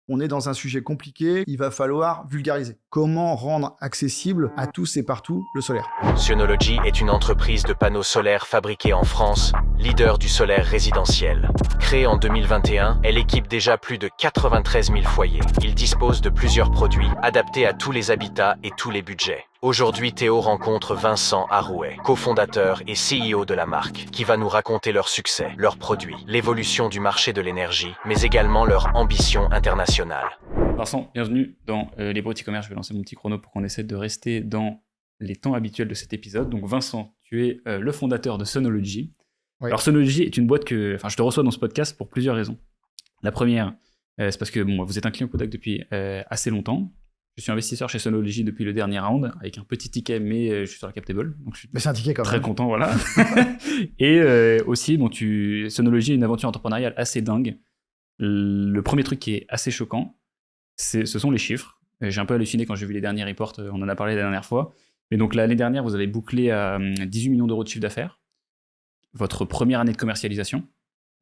on est dans un sujet compliqué, il va falloir vulgariser. Comment rendre accessible à tous et partout le solaire? Synology est une entreprise de panneaux solaires fabriquée en France, leader du solaire résidentiel. Créée en 2021, elle équipe déjà plus de 93 000 foyers. Il dispose de plusieurs produits adaptés à tous les habitats et tous les budgets. Aujourd'hui, Théo rencontre Vincent Arouet, cofondateur et CEO de la marque, qui va nous raconter leur succès, leurs produits, l'évolution du marché de l'énergie, mais également leur ambition internationale. Vincent, bienvenue dans les Bruts e-commerce. Je vais lancer mon petit chrono pour qu'on essaie de rester dans les temps habituels de cet épisode. Donc Vincent, tu es le fondateur de Synology. Oui. Alors Synology est une boîte que je te reçois dans ce podcast pour plusieurs raisons. La première, c'est parce que vous êtes un client Kodak depuis assez longtemps. Je suis investisseur chez Synology depuis le dernier round, avec un petit ticket, mais je suis sur la cap table. Donc je suis c'est un ticket quand même. Très content, voilà. Et aussi, Synology est une aventure entrepreneuriale assez dingue. Le premier truc qui est assez choquant, ce sont les chiffres. J'ai un peu halluciné quand j'ai vu les derniers reports, on en a parlé la dernière fois. Mais donc l'année dernière, vous avez bouclé à 18 millions d'euros de chiffre d'affaires. Votre première année de commercialisation.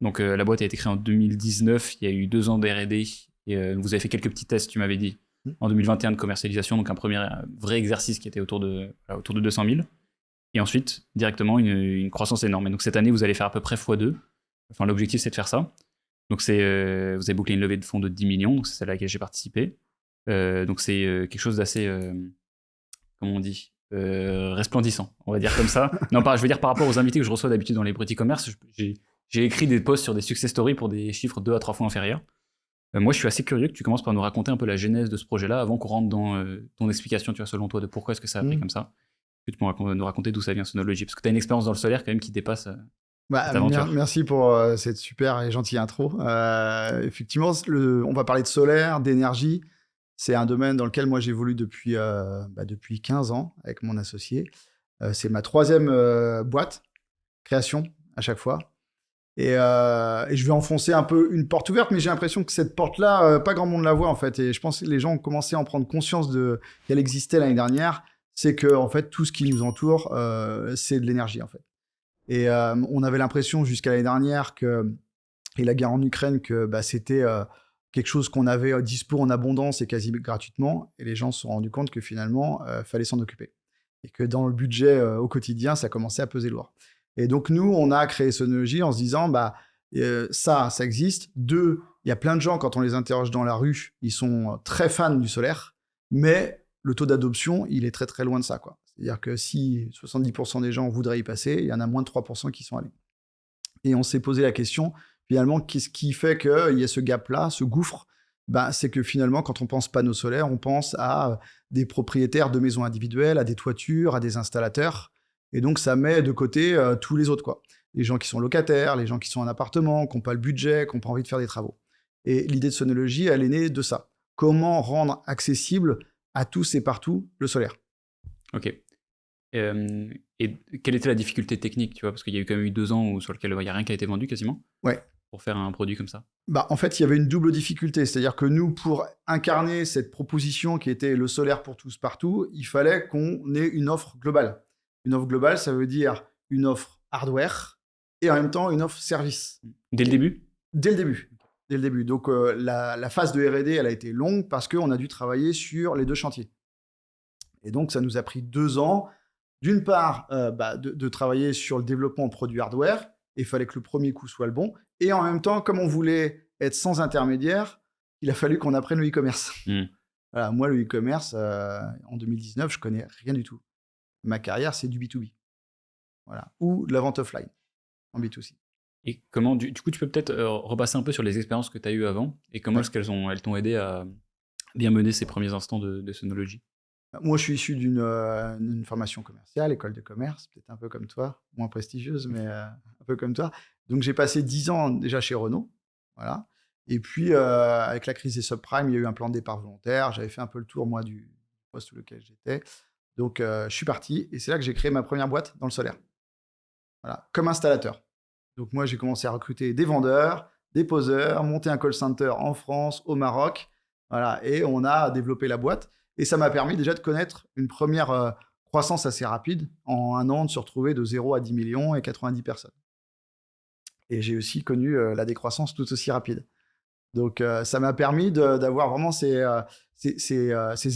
Donc la boîte a été créée en 2019, il y a eu 2 ans d'R&D. Et vous avez fait quelques petits tests, tu m'avais dit, en 2021 de commercialisation. Donc un premier vrai exercice qui était autour de 200 000. Et ensuite, directement, une croissance énorme. Et donc cette année, vous allez faire à peu près x2. Enfin, l'objectif, c'est de faire ça. Donc vous avez bouclé une levée de fonds de 10 millions, donc c'est celle à laquelle j'ai participé. Donc c'est quelque chose d'assez, comment on dit, resplendissant, on va dire comme ça. Non, je veux dire par rapport aux invités que je reçois d'habitude dans les Bruts e-commerce, j'ai écrit des posts sur des success stories pour des chiffres 2 à 3 fois inférieurs. Moi, je suis assez curieux que tu commences par nous raconter un peu la genèse de ce projet-là avant qu'on rentre dans ton explication, tu vois, selon toi, de pourquoi est-ce que ça a pris comme ça. Tu peux nous raconter d'où ça vient, Synology, parce que tu as une expérience dans le solaire quand même qui dépasse... Merci pour cette super et gentille intro. Effectivement, on va parler de solaire, d'énergie. C'est un domaine dans lequel moi j'évolue depuis 15 ans avec mon associé. C'est ma 3e boîte, création à chaque fois. Et je vais enfoncer un peu une porte ouverte, mais j'ai l'impression que cette porte-là, pas grand monde la voit en fait. Et je pense que les gens ont commencé à en prendre conscience qu'elle existait l'année dernière. C'est que en fait, tout ce qui nous entoure, c'est de l'énergie en fait. Et on avait l'impression jusqu'à l'année dernière et la guerre en Ukraine que c'était quelque chose qu'on avait dispo en abondance et quasi gratuitement. Et les gens se sont rendus compte que finalement, fallait s'en occuper. Et que dans le budget au quotidien, ça commençait à peser lourd. Et donc nous, on a créé Synology en se disant, ça existe. 2, il y a plein de gens, quand on les interroge dans la rue, ils sont très fans du solaire, mais le taux d'adoption, il est très très loin de ça, quoi. C'est-à-dire que si 70% des gens voudraient y passer, il y en a moins de 3% qui sont allés. Et on s'est posé la question, finalement, qu'est-ce qui fait qu'il y a ce gap-là, ce gouffre? C'est que finalement, quand on pense panneaux solaires, on pense à des propriétaires de maisons individuelles, à des toitures, à des installateurs. Et donc, ça met de côté tous les autres, quoi. Les gens qui sont locataires, les gens qui sont en appartement, qui n'ont pas le budget, qui n'ont pas envie de faire des travaux. Et l'idée de Synology, elle est née de ça. Comment rendre accessible à tous et partout le solaire? Ok. Et quelle était la difficulté technique, tu vois, parce qu'il y a eu quand même 2 ans sur lequel il n'y a rien qui a été vendu quasiment. Ouais. Pour faire un produit comme ça. En fait, il y avait une double difficulté, c'est-à-dire que nous, pour incarner cette proposition qui était le solaire pour tous partout, il fallait qu'on ait une offre globale. Une offre globale, ça veut dire une offre hardware et en même temps une offre service. Dès le début ? Dès le début. Dès le début. Donc la phase de R&D, elle a été longue parce qu'on a dû travailler sur les 2 chantiers. Et donc, ça nous a pris 2 ans. D'une part, de travailler sur le développement de produits hardware. Il fallait que le premier coup soit le bon. Et en même temps, comme on voulait être sans intermédiaire, il a fallu qu'on apprenne le e-commerce. Voilà, moi, le e-commerce, en 2019, je connais rien du tout. Ma carrière, c'est du B2B. Voilà. Ou de la vente offline, en B2C. Et comment, du coup, tu peux peut-être repasser un peu sur les expériences que tu as eues avant et comment est-ce qu'elles t'ont aidé à bien mener ces premiers instants de Synology? Moi, je suis issu d'une formation commerciale, école de commerce, peut-être un peu comme toi, moins prestigieuse, mais un peu comme toi. Donc, j'ai passé 10 ans déjà chez Renault. Voilà. Et puis, avec la crise des subprimes, il y a eu un plan de départ volontaire. J'avais fait un peu le tour, moi, du poste sur lequel j'étais. Donc, je suis parti. Et c'est là que j'ai créé ma première boîte dans le solaire. Voilà, comme installateur. Donc, moi, j'ai commencé à recruter des vendeurs, des poseurs, monter un call center en France, au Maroc. Voilà. Et on a développé la boîte. Et ça m'a permis déjà de connaître une première croissance assez rapide. En 1 an, de se retrouver de 0 à 10 millions et 90 personnes. Et j'ai aussi connu la décroissance tout aussi rapide. Donc, ça m'a permis d'avoir vraiment ces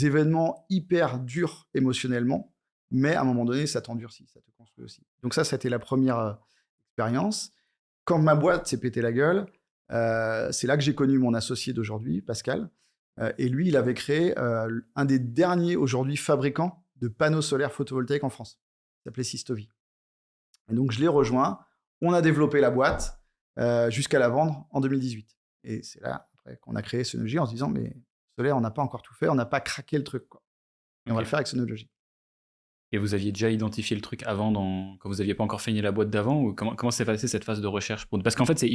événements hyper durs émotionnellement, mais à un moment donné, ça t'endurcit, ça te construit aussi. Donc ça, c'était la première expérience. Quand ma boîte s'est pété la gueule, c'est là que j'ai connu mon associé d'aujourd'hui, Pascal. Et lui, il avait créé un des derniers aujourd'hui fabricants de panneaux solaires photovoltaïques en France. Il s'appelait Systovi. Et donc, je l'ai rejoint. On a développé la boîte jusqu'à la vendre en 2018. Et c'est là après qu'on a créé Sonology en se disant, mais solaire, on n'a pas encore tout fait, on n'a pas craqué le truc, quoi. Et on va le faire avec Sonology. Et vous aviez déjà identifié le truc avant, quand vous n'aviez pas encore fini la boîte d'avant, ou comment s'est passée cette phase de recherche Parce qu'en fait, c'est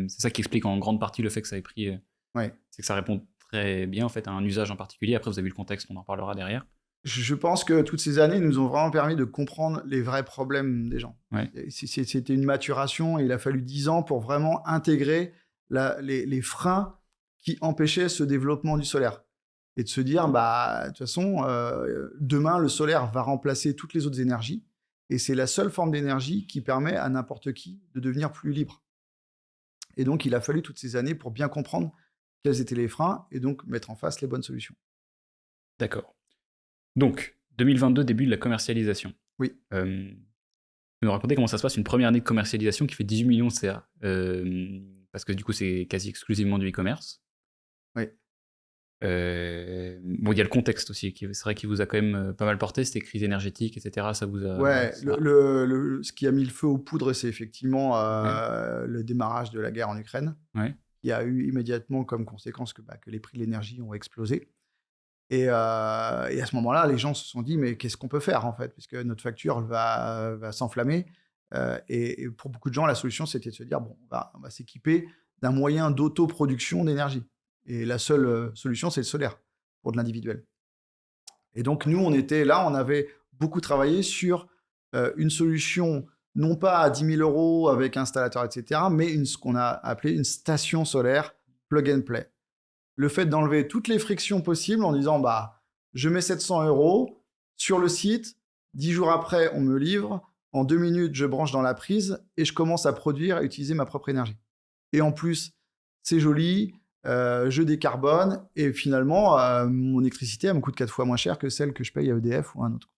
ça qui explique en grande partie le fait que ça ait pris. C'est que ça répond très bien en fait à un usage en particulier. Après, vous avez vu le contexte, on en parlera derrière. Je pense que toutes ces années nous ont vraiment permis de comprendre les vrais problèmes des gens. Ouais. C'était une maturation et il a fallu 10 ans pour vraiment intégrer les freins qui empêchaient ce développement du solaire. Et de se dire, de toute façon, demain, le solaire va remplacer toutes les autres énergies. Et c'est la seule forme d'énergie qui permet à n'importe qui de devenir plus libre. Et donc, il a fallu toutes ces années pour bien comprendre quels étaient les freins et donc mettre en face les bonnes solutions. D'accord. Donc, 2022, début de la commercialisation. Oui. Vous nous racontez comment ça se passe, une première année de commercialisation qui fait 18 millions de CA. Parce que du coup, c'est quasi exclusivement du e-commerce. Oui. Il y a le contexte aussi, c'est vrai qu'il vous a quand même pas mal porté, c'était crise énergétique, etc. Ça vous a... Ouais, ce qui a mis le feu aux poudres, c'est effectivement le démarrage de la guerre en Ukraine. Ouais. Il y a eu immédiatement comme conséquence que les prix de l'énergie ont explosé. Et à ce moment-là, les gens se sont dit, mais qu'est-ce qu'on peut faire en fait? Parce que notre facture va s'enflammer. Et pour beaucoup de gens, la solution, c'était de se dire, bon, on va s'équiper d'un moyen d'autoproduction d'énergie. Et la seule solution, c'est le solaire pour de l'individuel. Et donc, nous, on était là, on avait beaucoup travaillé sur une solution, non pas à 10 000 € avec installateur, etc., mais ce qu'on a appelé une station solaire plug and play. Le fait d'enlever toutes les frictions possibles en disant, je mets 700 € sur le site, 10 jours après, on me livre, en 2 minutes, je branche dans la prise et je commence à produire et utiliser ma propre énergie. Et en plus, c'est joli, je décarbone et finalement, mon électricité, elle me coûte 4 fois moins cher que celle que je paye à EDF ou à un autre.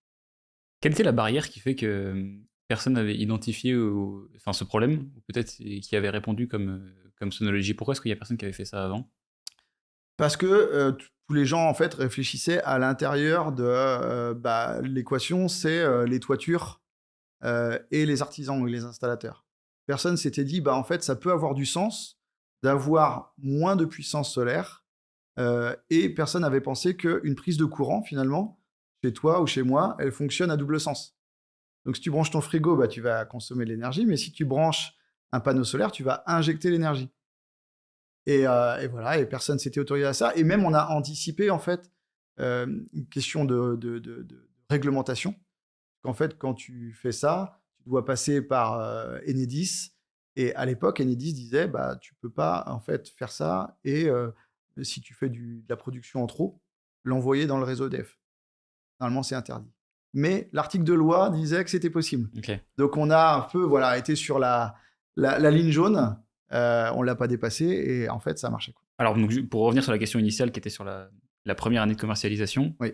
Quelle était la barrière qui fait que personne n'avait identifié ce problème, ou peut-être qui avait répondu comme Sonology? Pourquoi est-ce qu'il n'y a personne qui avait fait ça avant? Parce que tous les gens, en fait, réfléchissaient à l'intérieur de l'équation, c'est les toitures et les artisans et les installateurs. Personne s'était dit, en fait, ça peut avoir du sens d'avoir moins de puissance solaire et personne n'avait pensé qu'une prise de courant, finalement, chez toi ou chez moi, elle fonctionne à double sens. Donc, si tu branches ton frigo, tu vas consommer de l'énergie, mais si tu branches un panneau solaire, tu vas injecter l'énergie. Et voilà, et personne s'était autorisé à ça. Et même, on a anticipé, en fait, une question de réglementation. En fait, quand tu fais ça, tu dois passer par Enedis. Et à l'époque, Enedis disait, tu peux pas, en fait, faire ça. Et si tu fais de la production en trop, l'envoyer dans le réseau EDF. Normalement, c'est interdit. Mais l'article de loi disait que c'était possible. Okay. Donc, on a un peu été sur la ligne jaune. On ne l'a pas dépassé et en fait, ça marchait. Alors, donc, pour revenir sur la question initiale qui était sur la première année de commercialisation, oui.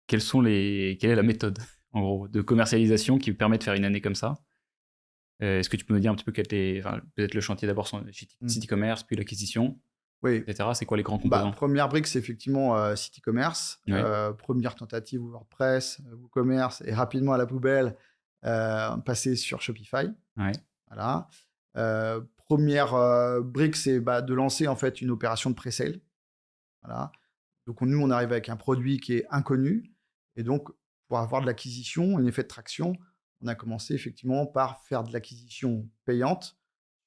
Quelle est la méthode, en gros, de commercialisation qui permet de faire une année comme ça? Est-ce que tu peux me dire un petit peu quel était peut-être le chantier d'abord CityCommerce, puis l'acquisition, etc. C'est quoi les grands composants? Première brique, c'est effectivement CityCommerce. Oui. Première tentative WordPress, WooCommerce, et rapidement à la poubelle, passer sur Shopify. Ouais. Voilà. Première brique, c'est de lancer en fait une opération de pré-sale. Voilà. Donc nous, on arrive avec un produit qui est inconnu. Et donc, pour avoir de l'acquisition, un effet de traction, on a commencé effectivement par faire de l'acquisition payante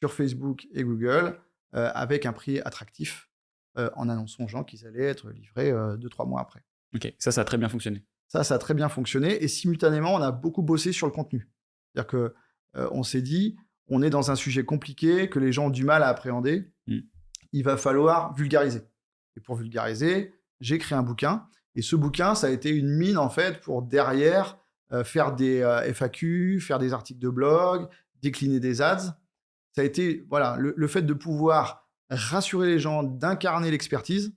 sur Facebook et Google avec un prix attractif en annonçant aux gens qu'ils allaient être livrés 2-3 mois après. Ok, ça a très bien fonctionné. Ça a très bien fonctionné. Et simultanément, on a beaucoup bossé sur le contenu. C'est-à-dire qu'on s'est dit, on est dans un sujet compliqué que les gens ont du mal à appréhender. Il va falloir vulgariser. Et pour vulgariser, j'ai créé un bouquin. Et ce bouquin, ça a été une mine, en fait, pour derrière faire des FAQ, faire des articles de blog, décliner des ads. Ça a été, voilà, le fait de pouvoir rassurer les gens, d'incarner l'expertise,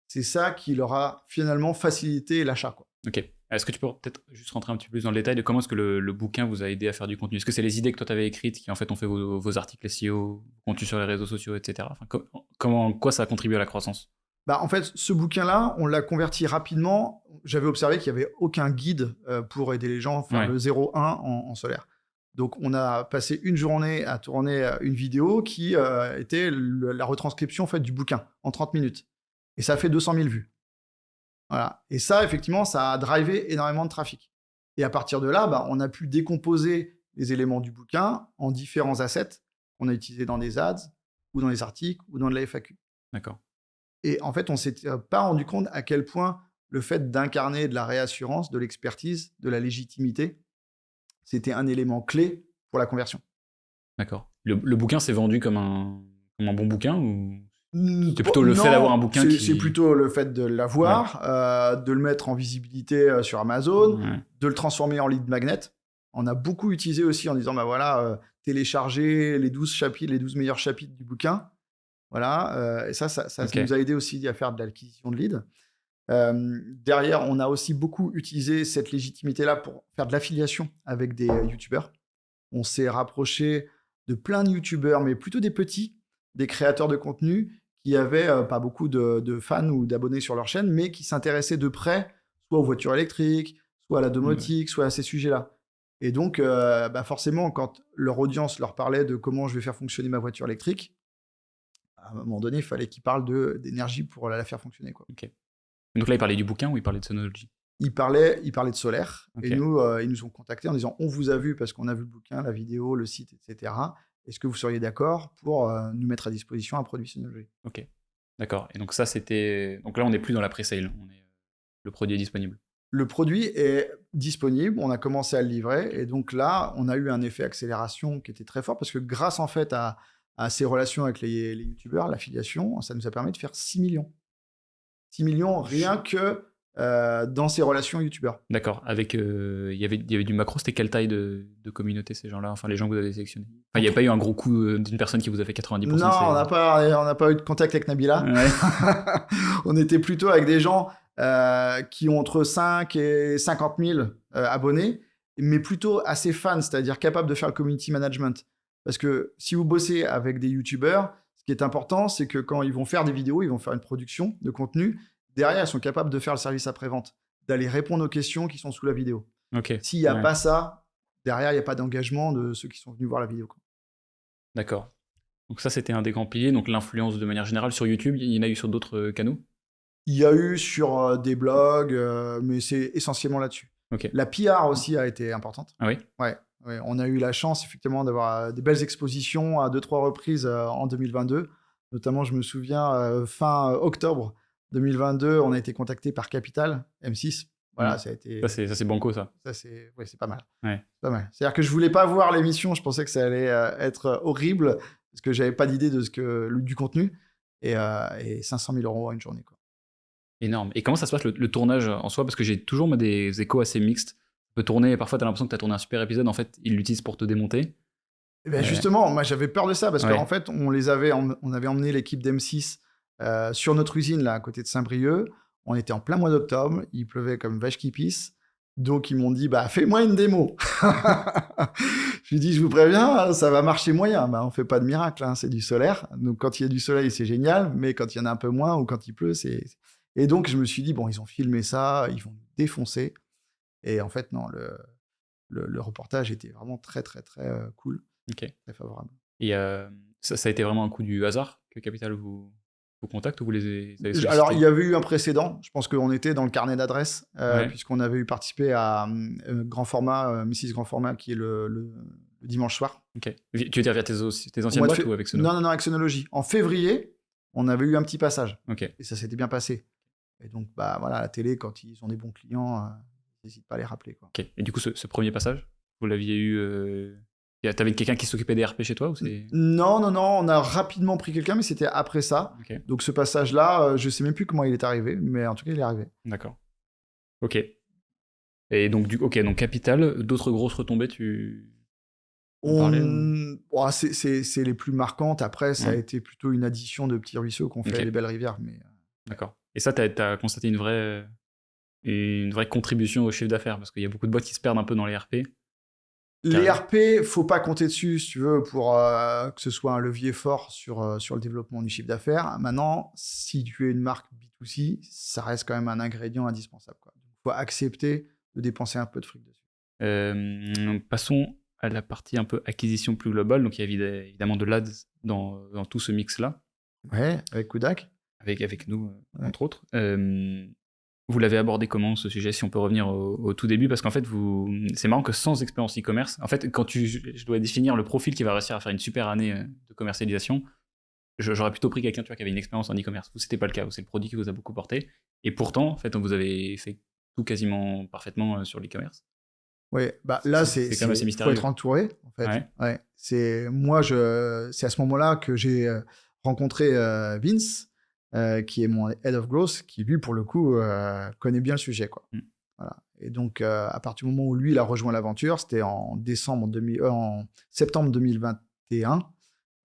c'est ça qui leur a finalement facilité l'achat, quoi. Ok. Est-ce que tu peux peut-être juste rentrer un petit peu plus dans le détail de comment est-ce que le bouquin vous a aidé à faire du contenu? Est-ce que c'est les idées que toi tu avais écrites qui en fait ont fait vos articles SEO, contenu sur les réseaux sociaux, etc. Enfin, quoi ça a contribué à la croissance? Bah, en fait, ce bouquin-là, on l'a converti rapidement. J'avais observé qu'il n'y avait aucun guide pour aider les gens à faire le 0-1 en solaire. Donc, on a passé une journée à tourner une vidéo qui était la retranscription en fait, du bouquin en 30 minutes. Et ça a fait 200 000 vues. Voilà. Et ça, effectivement, ça a drivé énormément de trafic. Et à partir de là, bah, on a pu décomposer les éléments du bouquin en différents assets qu'on a utilisés dans des ads, ou dans les articles, ou dans de la FAQ. D'accord. Et en fait, on ne s'était pas rendu compte à quel point le fait d'incarner de la réassurance, de l'expertise, de la légitimité, c'était un élément clé pour la conversion. D'accord. Le bouquin s'est vendu comme un bon bouquin ou c'est plutôt le fait d'avoir un bouquin c'est plutôt le fait de l'avoir, de le mettre en visibilité sur Amazon, de le transformer en lead magnet. On a beaucoup utilisé aussi en disant, bah voilà, télécharger les 12 chapitres, les 12 meilleurs chapitres du bouquin. Voilà, et ça nous a aidé aussi à faire de l'acquisition de leads. Derrière, on a aussi beaucoup utilisé cette légitimité-là pour faire de l'affiliation avec des youtubeurs. On s'est rapproché de plein de youtubeurs, mais plutôt des petits, des créateurs de contenu qui avaient pas beaucoup de fans ou d'abonnés sur leur chaîne, mais qui s'intéressaient de près, soit aux voitures électriques, soit à la domotique, soit à ces sujets-là. Et donc, forcément, quand leur audience leur parlait de comment je vais faire fonctionner ma voiture électrique, à un moment donné, il fallait qu'ils parlent d'énergie pour la faire fonctionner, quoi. Ok. Donc là, il parlait du bouquin ou il parlait de Sonology? Il parlait de solaire. Okay. Et nous, ils nous ont contactés en disant, on vous a vu parce qu'on a vu le bouquin, la vidéo, le site, etc. Est-ce que vous seriez d'accord pour nous mettre à disposition un produit Sonology? Ok, d'accord. Et donc ça, c'était... Donc là, on n'est plus dans la pré-sale. Le produit est disponible. Le produit est disponible, on a commencé à le livrer. Et donc là, on a eu un effet accélération qui était très fort parce que grâce, en fait, à ces relations avec les youtubeurs, l'affiliation, ça nous a permis de faire 6 millions. 6 millions rien que dans ces relations youtubeurs. D'accord. Avec, il y avait du macro, c'était quelle taille de communauté, ces gens-là? Enfin, les gens que vous avez sélectionnés. Enfin, il n'y a pas eu un gros coup d'une personne qui vous a fait 90%? Non, on n'a pas eu de contact avec Nabila. Ouais. On était plutôt avec des gens qui ont entre 5 et 50 000 abonnés, mais plutôt assez fans, c'est-à-dire capables de faire le community management. Parce que si vous bossez avec des youtubeurs, ce qui est important, c'est que quand ils vont faire des vidéos, ils vont faire une production de contenu. Derrière, ils sont capables de faire le service après-vente, d'aller répondre aux questions qui sont sous la vidéo. Okay. S'il n'y a pas ça, derrière, il n'y a pas d'engagement de ceux qui sont venus voir la vidéo. D'accord. Donc ça, c'était un des grands piliers. Donc l'influence de manière générale sur YouTube, il y en a eu sur d'autres canaux? Il y a eu sur des blogs, mais c'est essentiellement là-dessus. Okay. La PR aussi a été importante. Ah oui? Ouais. On a eu la chance, effectivement, d'avoir des belles expositions à 2-3 reprises en 2022. Notamment, je me souviens, fin octobre 2022, on a été contacté par Capital, M6. Voilà, ça a été... Ça, c'est banco, ça. C'est pas mal. Ouais. Pas mal. C'est-à-dire que je voulais pas voir l'émission, je pensais que ça allait être horrible, parce que j'avais pas d'idée du contenu. Et 500 000 € à une journée, quoi. Énorme. Et comment ça se passe le tournage en soi? Parce que j'ai toujours des échos assez mixtes. Tu peux tourner, et parfois tu as l'impression que tu as tourné un super épisode, en fait, ils l'utilisent pour te démonter. Et ben justement, moi j'avais peur de ça, parce qu'en fait, on avait emmené l'équipe d'M6 sur notre usine, là, à côté de Saint-Brieuc. On était en plein mois d'octobre, il pleuvait comme vache qui pisse. Donc ils m'ont dit, bah fais-moi une démo. Je lui ai dit, je vous préviens, ça va marcher moyen. Bah, on fait pas de miracle, hein, c'est du solaire. Donc quand il y a du soleil, c'est génial, mais quand il y en a un peu moins ou quand il pleut, c'est... Et donc je me suis dit, bon, ils ont filmé ça, ils vont nous défoncer. Et en fait, non, le reportage était vraiment très, très, très cool. Okay. Très favorable. Et ça a été vraiment un coup du hasard que Capital vous contacte ou vous les avez sollicités? Alors, il y avait eu un précédent. Je pense qu'on était dans le carnet d'adresses, puisqu'on avait eu participé à Grand Format, Mrs. Grand Format, qui est le dimanche soir. Ok. Tu veux dire via tes anciennes boîtes ou avec Sonology? Non, avec Sonology. En février, on avait eu un petit passage. Okay. Et ça s'était bien passé. Et donc, bah, voilà, la télé, quand ils ont des bons clients, ils n'hésitent pas à les rappeler, quoi. Okay. Et du coup, ce premier passage, vous l'aviez eu... T'avais quelqu'un qui s'occupait des RP chez toi ou c'est... Non, on a rapidement pris quelqu'un, mais c'était après ça. Okay. Donc ce passage-là, je sais même plus comment il est arrivé, mais en tout cas, il est arrivé. D'accord. Ok. Et donc, donc Capital, d'autres grosses retombées, tu C'est les plus marquantes. Après, ça a été plutôt une addition de petits ruisseaux qu'on fait les belles rivières. Mais... D'accord. Et ça, t'as constaté une vraie contribution au chiffre d'affaires, parce qu'il y a beaucoup de boîtes qui se perdent un peu dans les RP. Les RP, faut pas compter dessus, si tu veux, pour que ce soit un levier fort sur le développement du chiffre d'affaires. Maintenant, si tu es une marque B2C, ça reste quand même un ingrédient indispensable. Il faut accepter de dépenser un peu de fric dessus. Passons à la partie un peu acquisition plus globale. Donc, il y a évidemment de l'ADS dans tout ce mix-là. Ouais, avec Kudak. Avec nous, entre autres. Vous l'avez abordé comment, ce sujet, si on peut revenir au tout début? Parce qu'en fait, c'est marrant que sans expérience e-commerce, en fait, quand je dois définir le profil qui va réussir à faire une super année de commercialisation, j'aurais plutôt pris quelqu'un qui avait une expérience en e-commerce. Vous, c'était pas le cas. C'est le produit qui vous a beaucoup porté. Et pourtant, en fait, vous avez fait tout quasiment parfaitement sur l'e-commerce. Oui, là, c'est quand même assez mystérieux. Il faut être entouré, en fait. Ouais. C'est à ce moment-là que j'ai rencontré Vince, qui est mon head of growth, qui lui, pour le coup, connaît bien le sujet, quoi. Voilà. Et donc, à partir du moment où lui, il a rejoint l'aventure, c'était en septembre 2021.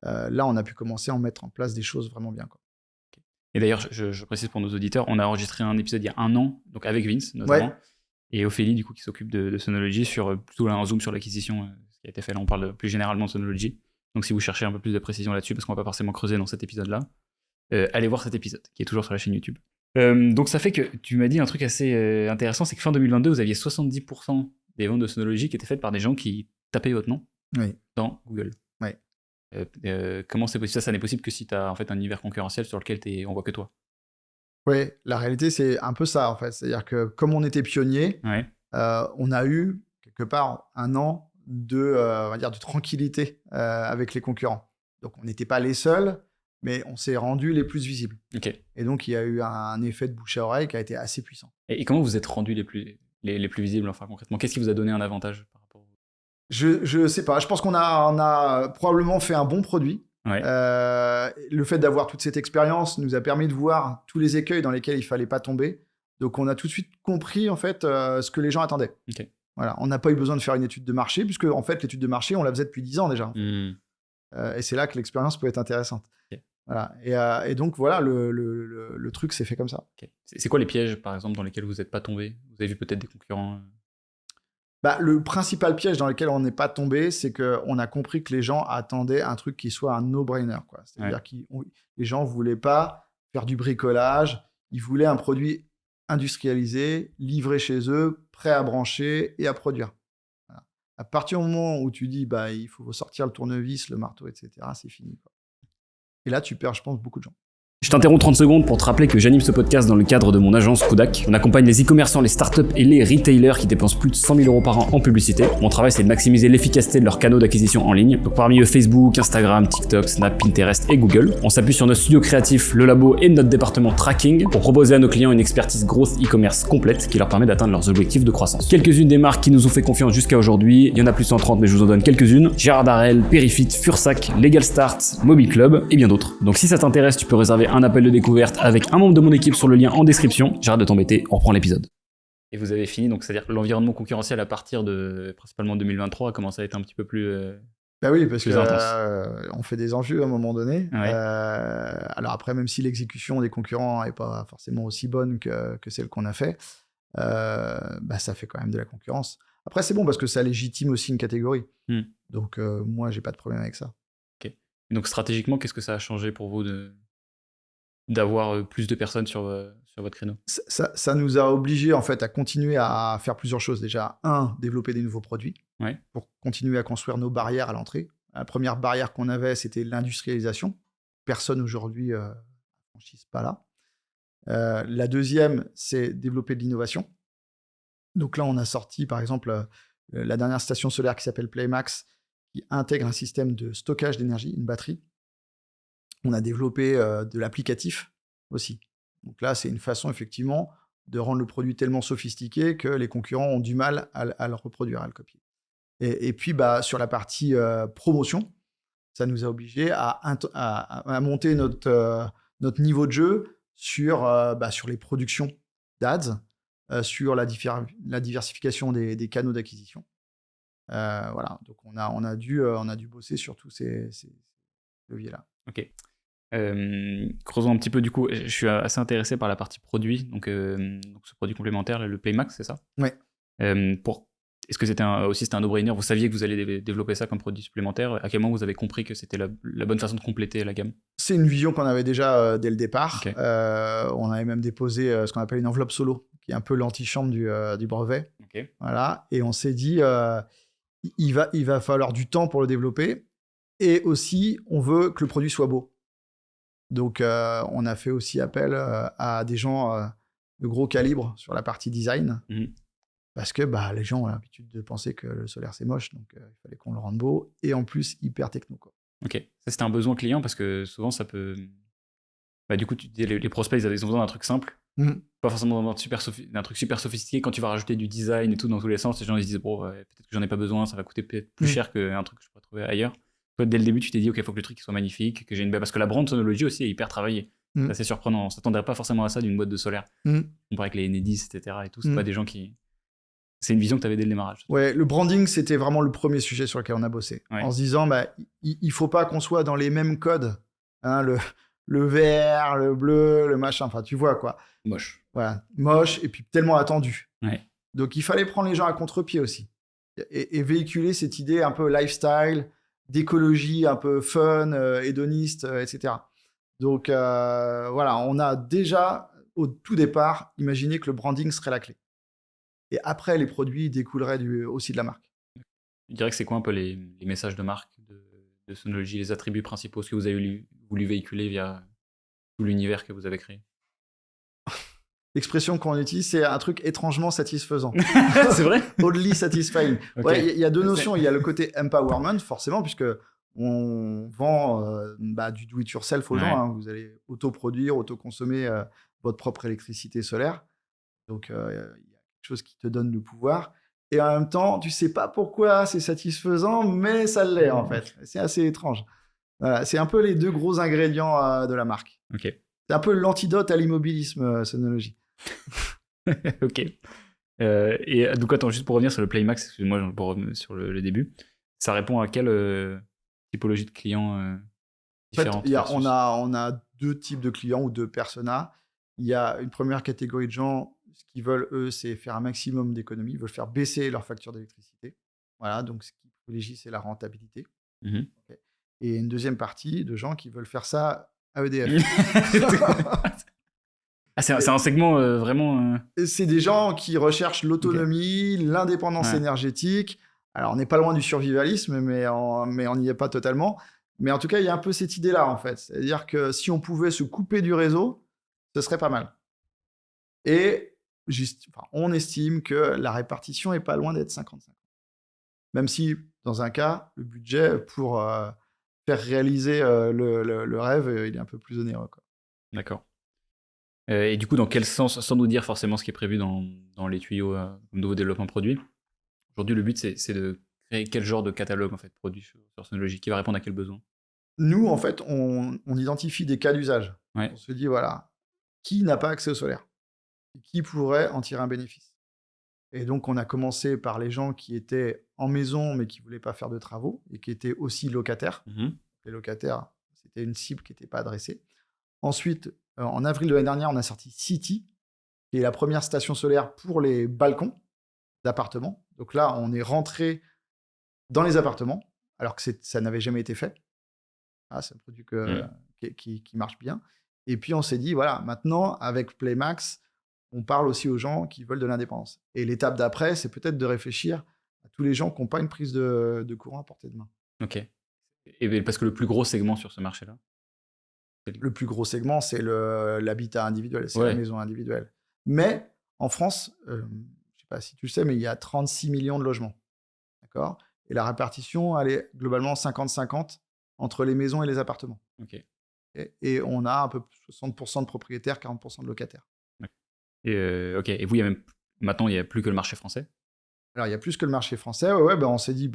Là, on a pu commencer à en mettre en place des choses vraiment bien, quoi. Et d'ailleurs, je précise pour nos auditeurs, on a enregistré un épisode il y a 1 an, donc avec Vince, notamment. Ouais. Et Ophélie, du coup, qui s'occupe de Sonology, sur plutôt un zoom sur l'acquisition qui a été fait. Là, on parle plus généralement de Sonology. Donc, si vous cherchez un peu plus de précision là-dessus, parce qu'on va pas forcément creuser dans cet épisode-là, allez voir cet épisode, qui est toujours sur la chaîne YouTube. Donc, ça fait que tu m'as dit un truc assez intéressant, c'est que fin 2022, vous aviez 70% des ventes de Sonology qui étaient faites par des gens qui tapaient votre nom dans Google. Oui. Comment c'est possible? Ça n'est possible que si tu as en fait un univers concurrentiel sur lequel on voit que toi. Oui, la réalité, c'est un peu ça, en fait. C'est-à-dire que comme on était pionnier, on a eu, quelque part, 1 an on va dire, de tranquillité avec les concurrents. Donc, on n'était pas les seuls, mais on s'est rendus les plus visibles. Okay. Et donc, il y a eu un effet de bouche à oreille qui a été assez puissant. Et comment vous êtes rendus les plus visibles, enfin, concrètement? Qu'est-ce qui vous a donné un avantage par rapport Je sais pas. Je pense qu'on a probablement fait un bon produit. Ouais. Le fait d'avoir toute cette expérience nous a permis de voir tous les écueils dans lesquels il fallait pas tomber. Donc, on a tout de suite compris, en fait, ce que les gens attendaient. Okay. Voilà. On n'a pas eu besoin de faire une étude de marché, puisque, en fait, l'étude de marché, on la faisait depuis 10 ans déjà. Et c'est là que l'expérience peut être intéressante. Okay. Voilà. Et donc, voilà, le truc s'est fait comme ça. Okay. C'est quoi les pièges, par exemple, dans lesquels vous n'êtes pas tombé? Vous avez vu peut-être des concurrents le principal piège dans lequel on n'est pas tombé, c'est qu'on a compris que les gens attendaient un truc qui soit un no-brainer, quoi. C'est-à-dire que les gens ne voulaient pas faire du bricolage, ils voulaient un produit industrialisé, livré chez eux, prêt à brancher et à produire. Voilà. À partir du moment où tu dis il faut sortir le tournevis, le marteau, etc., c'est fini, quoi. Et là, tu perds, je pense, beaucoup de gens. Je t'interromps 30 secondes pour te rappeler que j'anime ce podcast dans le cadre de mon agence Kudak. On accompagne les e-commerçants, les startups et les retailers qui dépensent plus de 100 000 € par an en publicité. Mon travail, c'est de maximiser l'efficacité de leurs canaux d'acquisition en ligne. Donc parmi eux, Facebook, Instagram, TikTok, Snap, Pinterest et Google. On s'appuie sur notre studio créatif, le labo et notre département tracking pour proposer à nos clients une expertise growth e-commerce complète qui leur permet d'atteindre leurs objectifs de croissance. Quelques-unes des marques qui nous ont fait confiance jusqu'à aujourd'hui. Il y en a plus de 130, mais je vous en donne quelques-unes. Gérard Darrel, Perifit, Fursac, Legal Start, Mobile Club et bien d'autres. Donc si ça t'intéresse, tu peux réserver un appel de découverte avec un membre de mon équipe sur le lien en description. J'arrête de t'embêter, on reprend l'épisode. Et vous avez fini, donc c'est-à-dire que l'environnement concurrentiel à partir de principalement 2023 a commencé à être un petit peu plus oui, parce que on fait des enjeux à un moment donné. Ouais. Alors après, même si l'exécution des concurrents n'est pas forcément aussi bonne que celle qu'on a fait, ça fait quand même de la concurrence. Après, c'est bon parce que ça légitime aussi une catégorie. Donc moi, j'ai pas de problème avec ça. Ok. Et donc stratégiquement, qu'est-ce que ça a changé pour vous d'avoir plus de personnes sur votre créneau? Ça nous a obligés en fait à continuer à faire plusieurs choses. Déjà, développer des nouveaux produits pour continuer à construire nos barrières à l'entrée. La première barrière qu'on avait, c'était l'industrialisation. Personne aujourd'hui ne franchisse pas là. La deuxième, c'est développer de l'innovation. Donc là, on a sorti par exemple la dernière station solaire qui s'appelle Playmax, qui intègre un système de stockage d'énergie, une batterie. On a développé de l'applicatif aussi. Donc là, c'est une façon, effectivement, de rendre le produit tellement sophistiqué que les concurrents ont du mal à le reproduire, à le copier. Et puis, sur la partie promotion, ça nous a obligés à monter notre niveau de jeu sur les productions d'ads, sur la diversification des canaux d'acquisition. Voilà, donc on a dû bosser sur tous ces leviers-là. Ok. Creusons un petit peu, du coup, je suis assez intéressé par la partie produit, donc ce produit complémentaire, le Playmax, c'est ça? Ouais. Est-ce que c'était un no-brainer? Vous saviez que vous allez développer ça comme produit supplémentaire? À quel moment vous avez compris que c'était la bonne façon de compléter la gamme? C'est une vision qu'on avait déjà dès le départ. Okay. On avait même déposé ce qu'on appelle une enveloppe solo, qui est un peu l'antichambre du brevet. Okay. Voilà. Et on s'est dit, il va falloir du temps pour le développer. Et aussi, on veut que le produit soit beau. Donc, on a fait aussi appel à des gens de gros calibre sur la partie design. Parce que les gens ont l'habitude de penser que le solaire, c'est moche. Donc, il fallait qu'on le rende beau. Et en plus, hyper techno, quoi. Ok. Ça, c'était un besoin client parce que souvent, ça peut... du coup, tu dis, les prospects, ils ont besoin d'un truc simple. Pas forcément d'un truc super sophistiqué. Quand tu vas rajouter du design et tout dans tous les sens, les gens ils se disent peut-être que j'en ai pas besoin, ça va coûter peut-être plus cher qu'un truc que je pourrais trouver ailleurs. Toi, dès le début, tu t'es dit ok, il faut que le truc soit magnifique, que j'ai une belle... Parce que la brand Sonology aussi est hyper travaillée. C'est assez surprenant. On s'attendrait pas forcément à ça d'une boîte de solaire. On paraît avec les Enedis, etc. et tout, c'est pas des gens qui... C'est une vision que tu avais dès le démarrage. Ouais, le branding, c'était vraiment le premier sujet sur lequel on a bossé. Ouais. En se disant, il faut pas qu'on soit dans les mêmes codes. Hein, le vert, le bleu, le machin. Enfin, tu vois, quoi. Moche. Voilà, moche et puis tellement attendu. Ouais. Donc, il fallait prendre les gens à contre-pied aussi. Et véhiculer cette idée un peu lifestyle, d'écologie, un peu fun, hédoniste, etc. Donc, voilà, on a déjà, au tout départ, imaginé que le branding serait la clé. Et après, les produits découleraient aussi de la marque. Je dirais que c'est quoi un peu les messages de marque de Sonology, les attributs principaux, ce que vous avez voulu véhiculer via tout l'univers que vous avez créé? L'expression qu'on utilise, c'est un truc étrangement satisfaisant. C'est vrai? Oddly satisfying. Okay. Ouais, y a deux notions. Il y a le côté empowerment, forcément, puisque on vend du do-it-yourself aux gens. Hein. Vous allez autoproduire, autoconsommer votre propre électricité solaire. Donc, il y a quelque chose qui te donne le pouvoir. Et en même temps, tu sais pas pourquoi c'est satisfaisant, mais ça l'est, en fait. C'est assez étrange. Voilà, c'est un peu les deux gros ingrédients de la marque. Ok. C'est un peu l'antidote à l'immobilisme, Sonology. Ok. Et donc, attends, juste pour revenir sur le Playmax, excuse-moi, pour revenir sur le début, ça répond à quelle typologie de clients différentes? En fait, on a deux types de clients ou deux personas. Il y a une première catégorie de gens, ce qu'ils veulent, eux, c'est faire un maximum d'économies. Ils veulent faire baisser leur facture d'électricité. Voilà, donc ce qu'ils privilégient, c'est la rentabilité. Okay. Et une deuxième partie de gens qui veulent faire ça à EDF. C'est un segment vraiment... C'est des gens qui recherchent l'autonomie, l'indépendance énergétique. Alors, on n'est pas loin du survivalisme, mais on n'y est pas totalement. Mais en tout cas, il y a un peu cette idée-là, en fait. C'est-à-dire que si on pouvait se couper du réseau, ce serait pas mal. Et on estime que la répartition n'est pas loin d'être 50-50. Même si, dans un cas, le budget pour faire réaliser le rêve, il est un peu plus onéreux, quoi. D'accord. Et du coup, dans quel sens, sans nous dire forcément ce qui est prévu dans les tuyaux de nouveau développement produit, aujourd'hui, le but, c'est de créer quel genre de catalogue en fait, produit sur Sonology, qui va répondre à quel besoin? Nous, en fait, on identifie des cas d'usage. Ouais. On se dit, voilà, qui n'a pas accès au solaire? Qui pourrait en tirer un bénéfice? Et donc, on a commencé par les gens qui étaient en maison, mais qui ne voulaient pas faire de travaux, et qui étaient aussi locataires. Les locataires, c'était une cible qui n'était pas adressée. Ensuite, en avril de l'année dernière, on a sorti City, qui est la première station solaire pour les balcons d'appartements. Donc là, on est rentré dans les appartements, alors que ça n'avait jamais été fait. Ah, c'est un produit qui marche bien. Et puis, on s'est dit, voilà, maintenant, avec Playmax, on parle aussi aux gens qui veulent de l'indépendance. Et l'étape d'après, c'est peut-être de réfléchir à tous les gens qui n'ont pas une prise de courant à portée de main. Ok. Et parce que le plus gros segment sur ce marché-là? Le plus gros segment, c'est l'habitat individuel, c'est la maison individuelle. Mais en France, je ne sais pas si tu le sais, mais il y a 36 millions de logements. D'accord ? Et la répartition, elle est globalement 50-50 entre les maisons et les appartements. Okay. Et on a un peu 60% de propriétaires, 40% de locataires. Et vous, maintenant, il n'y a plus que le marché français? Alors, il y a plus que le marché français. On s'est dit,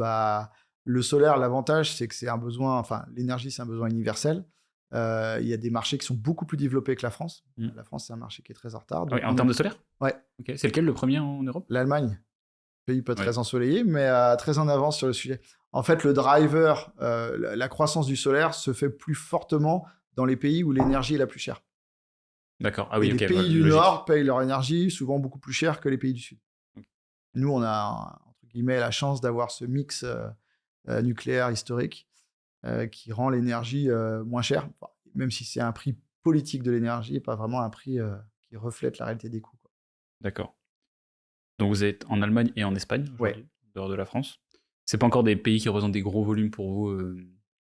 le solaire, l'avantage, c'est que c'est un besoin, l'énergie, c'est un besoin universel. Il y a des marchés qui sont beaucoup plus développés que la France. La France, c'est un marché qui est très en retard. En termes de solaire? Ouais. Okay. C'est lequel le premier en Europe? L'Allemagne. pays pas très ensoleillé, mais très en avance sur le sujet. En fait, le driver, la croissance du solaire se fait plus fortement dans les pays où l'énergie est la plus chère. D'accord. Ah oui, les pays du Nord payent leur énergie souvent beaucoup plus cher que les pays du Sud. Nous, on a, entre guillemets, la chance d'avoir ce mix nucléaire historique qui rend l'énergie moins chère, même si c'est un prix politique de l'énergie et pas vraiment un prix qui reflète la réalité des coûts. D'accord. Donc vous êtes en Allemagne et en Espagne, dehors de la France. C'est pas encore des pays qui représentent des gros volumes pour vous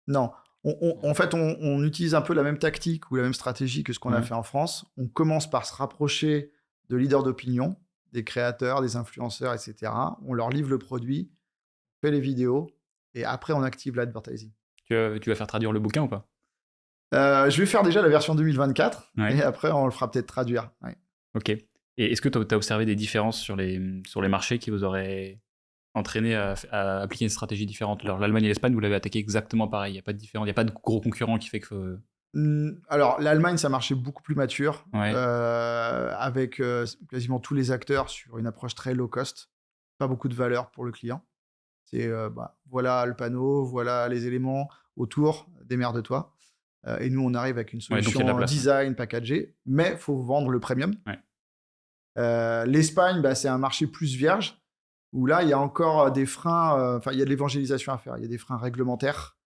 Non. En fait, on utilise un peu la même tactique ou la même stratégie que ce qu'on a fait en France. On commence par se rapprocher de leaders d'opinion, des créateurs, des influenceurs, etc. On leur livre le produit, on fait les vidéos, et après, on active l'advertising. Tu vas faire traduire le bouquin ou pas ? Je vais faire déjà la version 2024, et après, on le fera peut-être traduire. Ouais. Ok. Et est-ce que tu as observé des différences sur les marchés qui vous auraient entraîné à appliquer une stratégie différente ? Alors, l'Allemagne et l'Espagne, vous l'avez attaqué exactement pareil. Il n'y a pas de différence, il n'y a pas de gros concurrents qui fait que... Alors, l'Allemagne, c'est un marché beaucoup plus mature, avec quasiment tous les acteurs sur une approche très low cost. Pas beaucoup de valeur pour le client. C'est voilà le panneau, voilà les éléments autour, démerde-toi. Et nous, on arrive avec une solution design, packagée, mais il faut vendre le premium. L'Espagne, c'est un marché plus vierge, où là, il y a encore des freins, il y a de l'évangélisation à faire. Il y a des freins réglementaires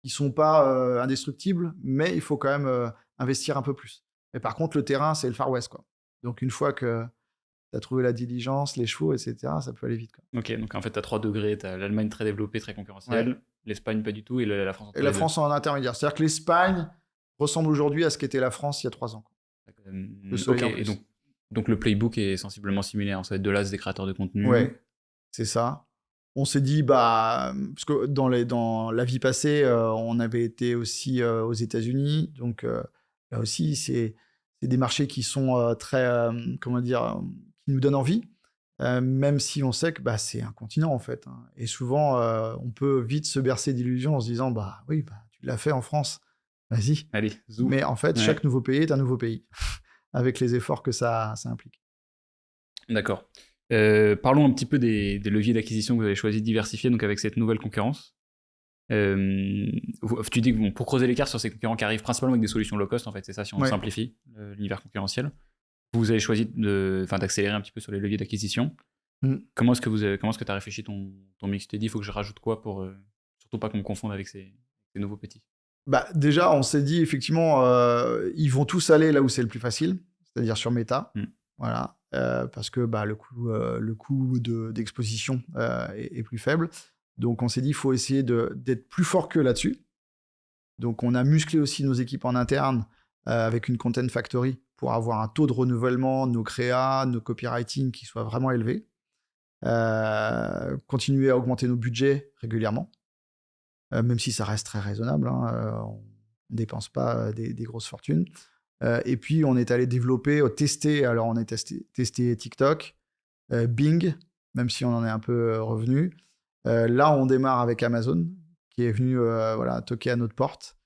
qui ne sont pas indestructibles, mais il faut quand même investir un peu plus. Mais par contre, le terrain, c'est le Far West, quoi. Donc, une fois que tu as trouvé la diligence, les chevaux, etc., ça peut aller vite, quoi. Ok, donc en fait, tu as 3 degrés. Tu as l'Allemagne très développée, très concurrentielle, l'Espagne pas du tout, et la France en France en intermédiaire. C'est-à-dire que l'Espagne ressemble aujourd'hui à ce qu'était la France il y a 3 ans. Et donc le playbook est sensiblement similaire. Ça va être de là, des créateurs de contenu. Ouais, c'est ça. On s'est dit, parce que dans la vie passée, on avait été aussi aux États-Unis. Donc là aussi, c'est des marchés qui sont très, qui nous donnent envie, même si on sait que c'est un continent en fait. Hein. Et souvent, on peut vite se bercer d'illusions en se disant, tu l'as fait en France, vas-y. Allez, zoom. Mais en fait, chaque nouveau pays est un nouveau pays, avec les efforts que ça implique. D'accord. Parlons un petit peu des leviers d'acquisition que vous avez choisi de diversifier, donc avec cette nouvelle concurrence. Tu dis que pour creuser l'écart sur ces concurrents qui arrivent principalement avec des solutions low cost, en fait, c'est ça si on simplifie l'univers concurrentiel. Vous avez choisi d'accélérer un petit peu sur les leviers d'acquisition. Comment est-ce que tu as réfléchi ton mix ? Tu t'es dit, il faut que je rajoute quoi pour surtout pas qu'on me confonde avec ces nouveaux petits ? Déjà, on s'est dit effectivement, ils vont tous aller là où c'est le plus facile, c'est-à-dire sur Meta. Voilà. Parce que le coût d'exposition est plus faible. Donc, on s'est dit, il faut essayer d'être plus fort que là-dessus. Donc, on a musclé aussi nos équipes en interne avec une Content Factory pour avoir un taux de renouvellement de nos créas, nos copywriting qui soit vraiment élevé. Continuer à augmenter nos budgets régulièrement, même si ça reste très raisonnable. Hein, on ne dépense pas des grosses fortunes. Et puis, on est allé tester. Alors, on a testé TikTok, Bing, même si on en est un peu revenu. Là, on démarre avec Amazon, qui est venu toquer à notre porte.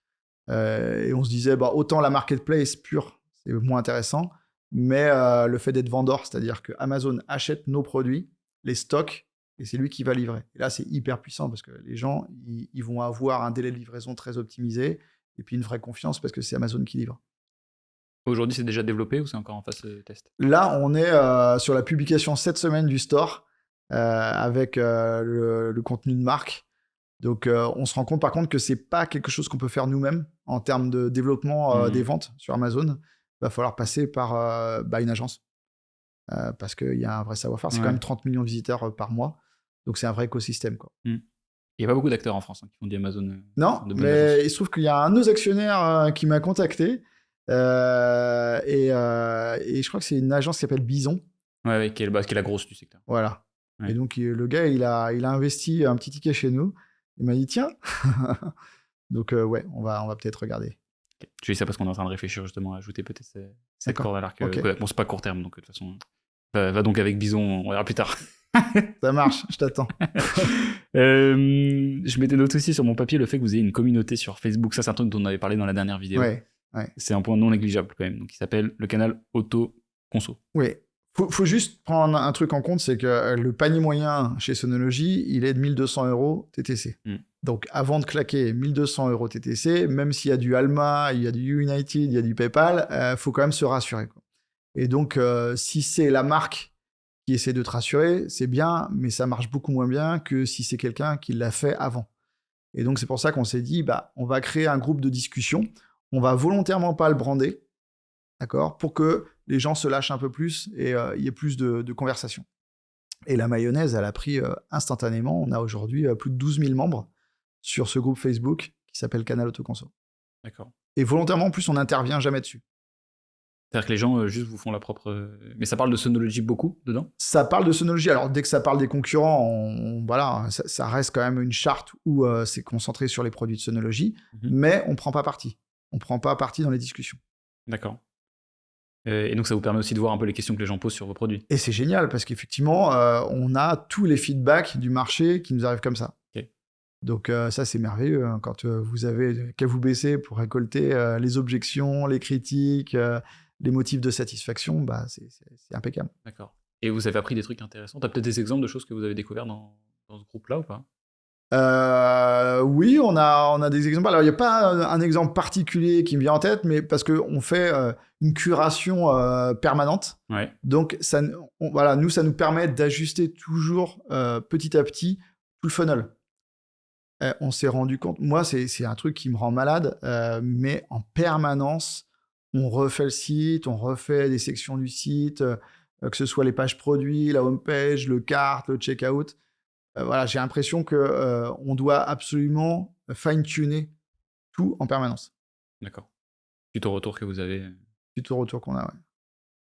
Et on se disait, autant la marketplace pure, c'est moins intéressant, mais le fait d'être vendeur, c'est-à-dire que Amazon achète nos produits, les stocks, et c'est lui qui va livrer. Et là, c'est hyper puissant parce que les gens, ils vont avoir un délai de livraison très optimisé et puis une vraie confiance parce que c'est Amazon qui livre. Aujourd'hui, c'est déjà développé ou c'est encore en phase de test ? Là, on est sur la publication cette semaine du store avec le contenu de marque. Donc, on se rend compte par contre que c'est pas quelque chose qu'on peut faire nous-mêmes en termes de développement des ventes sur Amazon. Il va falloir passer par une agence parce qu'il y a un vrai savoir-faire. C'est quand même 30 millions de visiteurs par mois. Donc, c'est un vrai écosystème, quoi. Il n'y a pas beaucoup d'acteurs en France qui font du Amazon. Non, mais il se trouve qu'il y a un de nos actionnaires qui m'a contacté. Et je crois que c'est une agence qui s'appelle Bison. Qui est la grosse du secteur. Voilà. Ouais. Et donc, le gars, il a investi un petit ticket chez nous. Il m'a dit, tiens. Donc, on va peut-être regarder. Okay. Je dis ça parce qu'on est en train de réfléchir justement à ajouter peut-être cette corde à l'arc. Okay. Bon, c'est pas court terme, donc de toute façon, va donc avec Bison, on verra plus tard. Ça marche, je t'attends. Je m'étais noté aussi sur mon papier le fait que vous ayez une communauté sur Facebook. Ça, c'est un truc dont on avait parlé dans la dernière vidéo. Ouais. C'est un point non négligeable quand même. Donc, il s'appelle le canal Auto Conso. Oui, Faut juste prendre un truc en compte, c'est que le panier moyen chez Sonology, il est de 1 200 € TTC. Donc, avant de claquer 1 200 € TTC, même s'il y a du Alma, il y a du United, il y a du PayPal, faut quand même se rassurer, quoi. Et donc, si c'est la marque qui essaie de te rassurer, c'est bien, mais ça marche beaucoup moins bien que si c'est quelqu'un qui l'a fait avant. Et donc, c'est pour ça qu'on s'est dit, on va créer un groupe de discussion. On va volontairement pas le brander, d'accord, pour que les gens se lâchent un peu plus et il y ait plus de conversations. Et la mayonnaise, elle a pris instantanément. On a aujourd'hui plus de 12 000 membres sur ce groupe Facebook qui s'appelle Canal Autoconso. D'accord. Et volontairement, en plus, on n'intervient jamais dessus. C'est-à-dire que les gens juste vous font la propre... Mais ça parle de Sonology beaucoup dedans ? Ça parle de Sonology. Alors, dès que ça parle des concurrents, voilà, ça reste quand même une charte où c'est concentré sur les produits de Sonology, mais on ne prend pas parti. On ne prend pas parti dans les discussions. D'accord. Et donc, ça vous permet aussi de voir un peu les questions que les gens posent sur vos produits. Et c'est génial, parce qu'effectivement, on a tous les feedbacks du marché qui nous arrivent comme ça. Okay. Donc ça, c'est merveilleux, hein, quand vous avez qu'à vous baisser pour récolter les objections, les critiques, les motifs de satisfaction, c'est impeccable. D'accord. Et vous avez appris des trucs intéressants. Tu as peut-être des exemples de choses que vous avez découvert dans ce groupe-là ou pas ? Oui, on a des exemples. Alors, il n'y a pas un exemple particulier qui me vient en tête, mais parce qu'on fait une curation permanente. Ouais. Donc, nous, ça nous permet d'ajuster toujours petit à petit tout le funnel. On s'est rendu compte, moi, c'est un truc qui me rend malade, mais en permanence, on refait le site, on refait des sections du site, que ce soit les pages produits, la homepage, le cart, le checkout. Voilà, j'ai l'impression qu'on doit absolument fine-tuner tout en permanence. D'accord. Suite au retour que vous avez. Suite au retour qu'on a, ouais.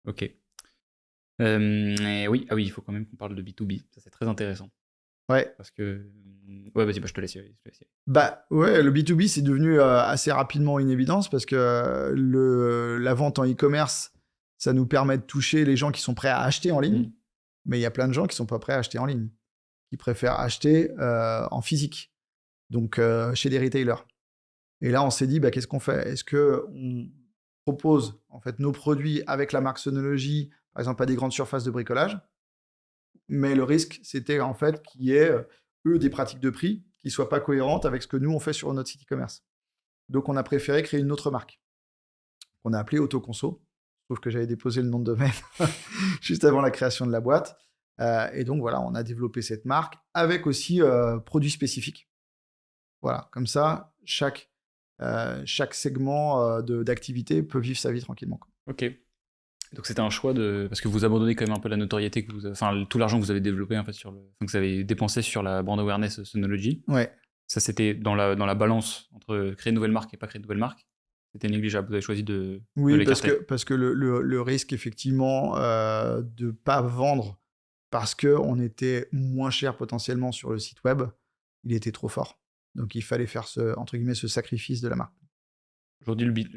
Ok. Oui, il faut quand même qu'on parle de B2B. Ça, c'est très intéressant. Ouais. Parce que... Ouais, vas-y, je te laisse. Ouais, le B2B, c'est devenu assez rapidement une évidence parce que la vente en e-commerce, ça nous permet de toucher les gens qui sont prêts à acheter en ligne. Mais il y a plein de gens qui sont pas prêts à acheter en ligne, qui préfèrent acheter en physique, donc chez des retailers. Et là, on s'est dit, qu'est-ce qu'on fait ? Est-ce qu'on propose en fait nos produits avec la marque Sonology, par exemple, à des grandes surfaces de bricolage ? Mais le risque, c'était en fait qu'il y ait, eux, des pratiques de prix qui ne soient pas cohérentes avec ce que nous, on fait sur notre site e-commerce. Donc, on a préféré créer une autre marque qu'on a appelée Autoconso. Sauf que j'avais déposé le nom de domaine juste avant la création de la boîte. Et donc, voilà, on a développé cette marque avec aussi produits spécifiques. Voilà, comme ça, chaque segment d'activité peut vivre sa vie tranquillement, quoi. Ok. Donc c'était un choix parce que vous abandonnez quand même un peu la notoriété tout l'argent que vous avez développé en fait que vous avez dépensé sur la brand awareness Sonology. Ouais. Ça c'était dans la balance entre créer une nouvelle marque et pas créer une nouvelle marque. C'était négligeable. Vous avez choisi de l'écarter. parce que le risque effectivement de pas vendre parce que on était moins cher potentiellement sur le site web, il était trop fort. Donc il fallait faire entre guillemets ce sacrifice de la marque. Aujourd'hui,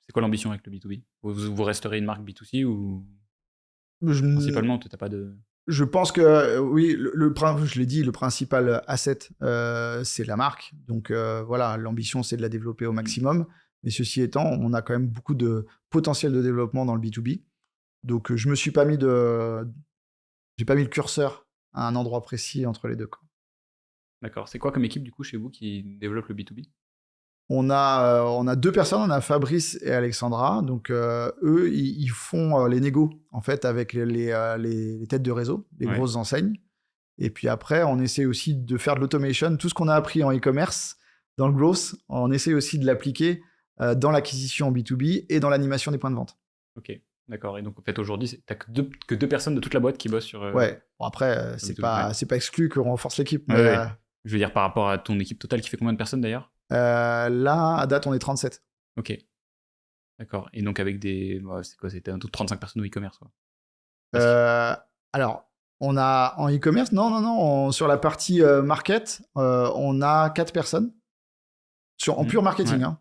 c'est quoi l'ambition avec le B2B ? Vous resterez une marque B2C ou principalement, tu n'as pas de... Je pense que oui, je l'ai dit, le principal asset, c'est la marque. Donc voilà, l'ambition, c'est de la développer au maximum. Mais ceci étant, on a quand même beaucoup de potentiel de développement dans le B2B. Donc je me suis pas mis j'ai pas mis le curseur à un endroit précis entre les deux, quoi. D'accord. C'est quoi comme équipe du coup chez vous qui développe le B2B ? On a deux personnes, on a Fabrice et Alexandra. Donc eux, ils font les négos en fait avec les têtes de réseau, les grosses enseignes. Et puis après, on essaie aussi de faire de l'automation. Tout ce qu'on a appris en e-commerce, dans le growth, on essaie aussi de l'appliquer dans l'acquisition en B2B et dans l'animation des points de vente. Ok, d'accord. Et donc en fait aujourd'hui, t'as que deux personnes de toute la boîte qui bossent sur... Ouais. Bon, après, c'est pas exclu qu'on renforce l'équipe. Je veux dire par rapport à ton équipe totale qui fait combien de personnes d'ailleurs ? Là, à date, on est 37. Ok. D'accord. Et donc avec c'est quoi ? C'était un taux de 35 personnes au e-commerce, quoi. Alors, on a en e-commerce, non. Sur la partie market, on a 4 personnes. En pure marketing. Ouais. Hein.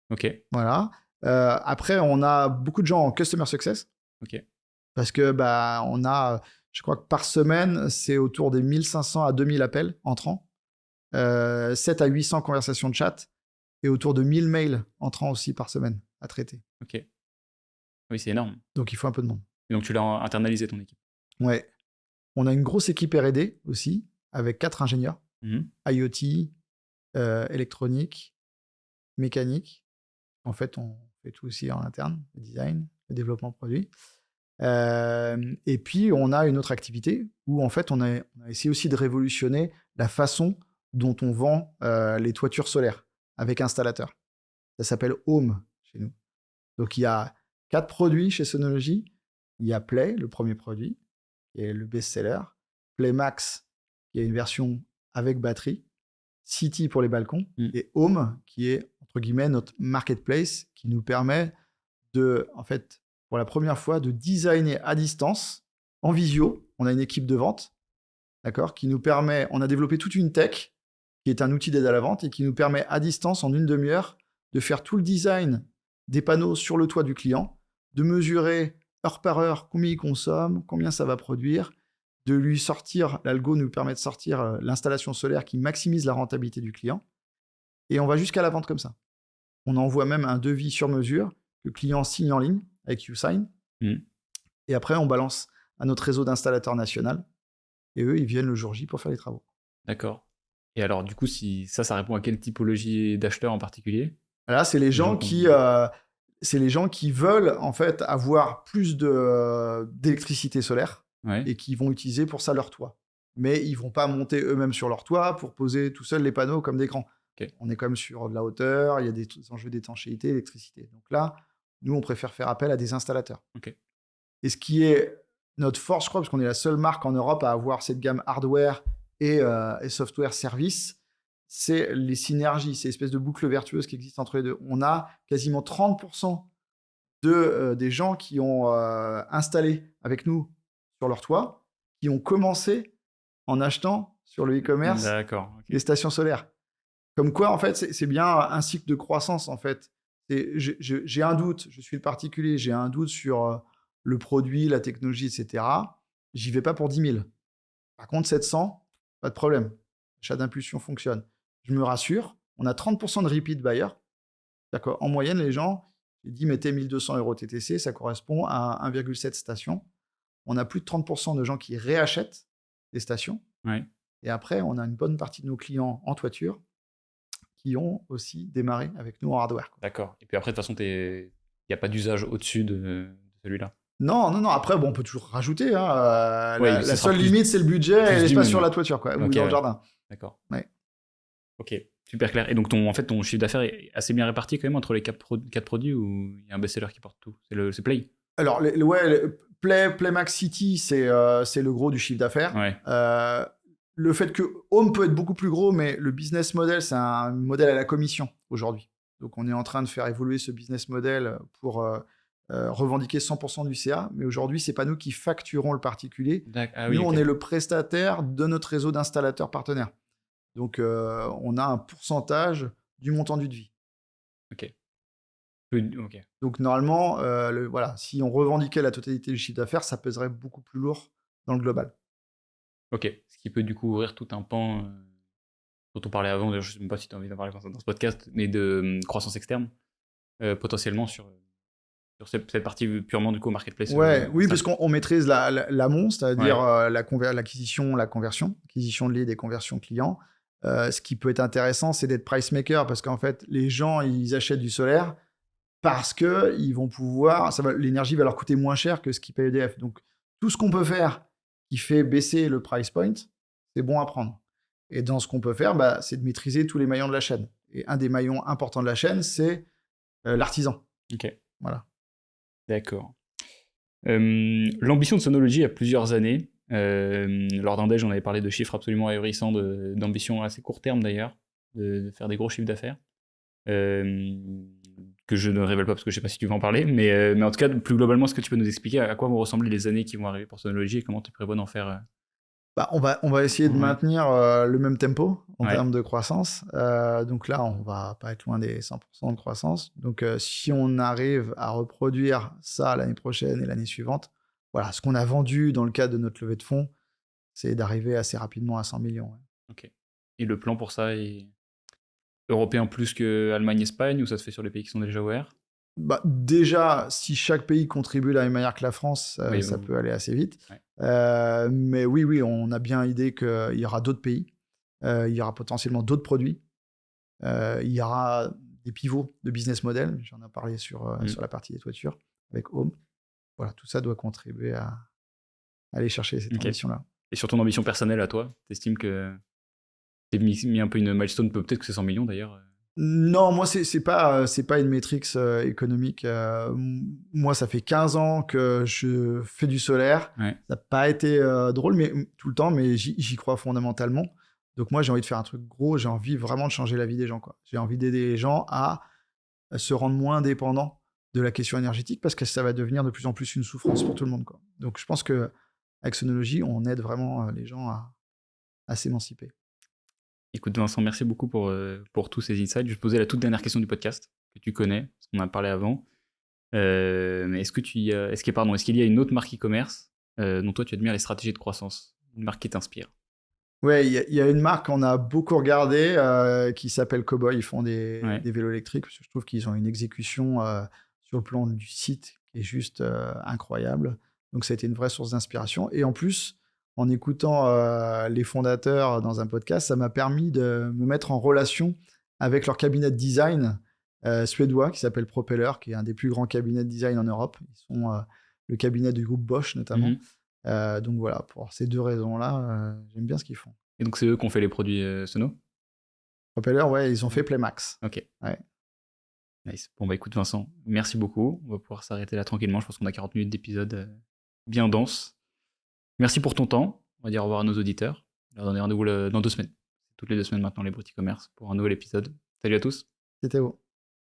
Ok. Voilà. Après, on a beaucoup de gens en customer success. Ok. Parce que on a, je crois que par semaine, c'est autour des 1500 à 2000 appels entrants. 7 à 800 conversations de chat et autour de 1000 mails entrants aussi par semaine à traiter. Ok. Oui, c'est énorme. Donc, il faut un peu de monde. Et donc, tu l'as internalisé, ton équipe. Ouais. On a une grosse équipe R&D aussi, avec 4 ingénieurs. IoT, électronique, mécanique. En fait, on fait tout aussi en interne, le design, le développement produit. Et puis, on a une autre activité où, en fait, on a essayé aussi de révolutionner la façon dont on vend les toitures solaires avec installateur. Ça s'appelle Home chez nous. Donc, il y a 4 produits chez Sonology. Il y a Play, le premier produit, qui est le best-seller. Play Max, qui est une version avec batterie. City pour les balcons. Et Home, qui est, entre guillemets, notre marketplace, qui nous permet de, en fait, pour la première fois, de designer à distance, en visio. On a une équipe de vente, d'accord, qui nous permet, on a développé toute une tech, qui est un outil d'aide à la vente, et qui nous permet à distance, en une demi-heure, de faire tout le design des panneaux sur le toit du client, de mesurer heure par heure combien il consomme, combien ça va produire, de lui sortir, l'algo nous permet de sortir l'installation solaire qui maximise la rentabilité du client, et on va jusqu'à la vente comme ça. On envoie même un devis sur mesure que le client signe en ligne avec YouSign, et après on balance à notre réseau d'installateurs national, et eux ils viennent le jour J pour faire les travaux. D'accord. Et alors du coup, si ça répond à quelle typologie d'acheteurs en particulier? Là, c'est les gens qui veulent en fait avoir plus d'électricité solaire et qui vont utiliser pour ça leur toit. Mais ils vont pas monter eux-mêmes sur leur toit pour poser tout seuls les panneaux comme des grands. On est quand même sur de la hauteur, il y a des enjeux d'étanchéité, d'électricité. Donc là, nous, on préfère faire appel à des installateurs. Et ce qui est notre force, je crois, parce qu'on est la seule marque en Europe à avoir cette gamme hardware et software service, c'est les synergies, ces espèces de boucles vertueuses qui existent entre les deux. On a quasiment 30% des gens qui ont installé avec nous sur leur toit, qui ont commencé en achetant sur le e-commerce les stations solaires. Comme quoi, en fait, c'est bien un cycle de croissance, en fait. J'ai un doute, je suis le particulier, j'ai un doute sur le produit, la technologie, etc. J'y vais pas pour 10 000. Par contre, 700, pas de problème. L'achat d'impulsion fonctionne. Je me rassure, on a 30% de repeat buyer. D'accord. En moyenne, les gens, j'ai dit, mettez 1 200 € TTC, ça correspond à 1,7 stations. On a plus de 30% de gens qui réachètent des stations. Et après, on a une bonne partie de nos clients en toiture qui ont aussi démarré avec nous en hardware. D'accord. Et puis après, de toute façon, il n'y a pas d'usage au-dessus de celui-là. Non. Après, bon, on peut toujours rajouter. La seule limite, c'est le budget et l'espace sur la toiture, ou dans le jardin. D'accord. Ok, super clair. Et donc, ton chiffre d'affaires est assez bien réparti quand même entre les 4 produits, ou il y a un best-seller qui porte tout? C'est Play? Alors, Play Max City, c'est le gros du chiffre d'affaires. Le fait que Home peut être beaucoup plus gros, mais le business model, c'est un modèle à la commission aujourd'hui. Donc, on est en train de faire évoluer ce business model pour revendiquer 100% du CA. Mais aujourd'hui, c'est pas nous qui facturons le particulier. On est le prestataire de notre réseau d'installateurs partenaires. Donc, on a un pourcentage du montant du devis. Ok. Donc, normalement, si on revendiquait la totalité du chiffre d'affaires, ça pèserait beaucoup plus lourd dans le global. Ok. Ce qui peut du coup ouvrir tout un pan dont on parlait avant, je ne sais même pas si tu as envie d'en parler dans ce podcast, mais de croissance externe, potentiellement sur cette partie purement du coup marketplace. Oui, parce qu'on maîtrise l'amont, c'est-à-dire l'acquisition, la conversion, acquisition de leads et conversion client. Ce qui peut être intéressant, c'est d'être price maker, parce qu'en fait, les gens, ils achètent du solaire parce que ils vont pouvoir, l'énergie va leur coûter moins cher que ce qu'ils payent EDF. Donc, tout ce qu'on peut faire qui fait baisser le price point, c'est bon à prendre. Et dans ce qu'on peut faire, c'est de maîtriser tous les maillons de la chaîne. Et un des maillons importants de la chaîne, c'est l'artisan. Ok. Voilà. D'accord. L'ambition de Sonology il y a plusieurs années. Lors d'un déj, on avait parlé de chiffres absolument ahurissants, d'ambition assez court terme d'ailleurs, de faire des gros chiffres d'affaires. Que je ne révèle pas parce que je ne sais pas si tu veux en parler, mais en tout cas, plus globalement, est-ce que tu peux nous expliquer à quoi vont ressembler les années qui vont arriver pour Sonology et comment tu prévois d'en faire on va essayer de maintenir le même tempo en termes de croissance. Donc là, on va pas être loin des 100% de croissance. Donc si on arrive à reproduire ça l'année prochaine et l'année suivante, voilà, ce qu'on a vendu dans le cadre de notre levée de fonds, c'est d'arriver assez rapidement à 100 millions. Ok. Et le plan pour ça est européen plus que Allemagne, Espagne, ou ça se fait sur les pays qui sont déjà ouverts? Déjà, si chaque pays contribue de la même manière que la France, ça peut aller assez vite. Ouais. Mais oui, on a bien idée qu'il y aura d'autres pays. Il y aura potentiellement d'autres produits. Il y aura des pivots de business model. J'en ai parlé sur la partie des toitures avec Home. Voilà, tout ça doit contribuer à aller chercher cette ambition-là. Et sur ton ambition personnelle à toi, t'estimes que t'as mis un peu une milestone, peut-être que c'est 100 millions d'ailleurs? Non, moi, c'est pas une métrique économique. Moi, ça fait 15 ans que je fais du solaire. Ouais. Ça n'a pas été drôle tout le temps, mais j'y crois fondamentalement. Donc moi, j'ai envie de faire un truc gros. J'ai envie vraiment de changer la vie des gens, quoi. J'ai envie d'aider les gens à se rendre moins dépendants de la question énergétique parce que ça va devenir de plus en plus une souffrance pour tout le monde, quoi. Donc je pense qu'avec Sonology, on aide vraiment les gens à s'émanciper. Écoute Vincent, merci beaucoup pour tous ces insights. Je vais te poser la toute dernière question du podcast que tu connais, parce qu'on en a parlé avant. Est-ce qu'il y a une autre marque e-commerce dont toi tu admires les stratégies de croissance, une marque qui t'inspire? Ouais, il y a une marque qu'on a beaucoup regardée qui s'appelle Cowboy. Ils font des vélos électriques parce que je trouve qu'ils ont une exécution sur le plan du site qui est juste incroyable. Donc ça a été une vraie source d'inspiration. Et en plus, en écoutant les fondateurs dans un podcast, ça m'a permis de me mettre en relation avec leur cabinet de design suédois qui s'appelle Propeller, qui est un des plus grands cabinets de design en Europe. Ils sont le cabinet du groupe Bosch notamment. Donc voilà, pour ces deux raisons-là, j'aime bien ce qu'ils font. Et donc c'est eux qui ont fait les produits Sono? Propeller, ouais, ils ont fait Playmax. Ok. Ouais. Nice. Bon bah écoute Vincent, merci beaucoup. On va pouvoir s'arrêter là tranquillement. Je pense qu'on a 40 minutes d'épisode bien dense. Merci pour ton temps. On va dire au revoir à nos auditeurs. On leur donner rendez-vous dans 2 semaines. Toutes les 2 semaines maintenant, les Brut e-commerce, pour un nouvel épisode. Salut à tous. C'était beau.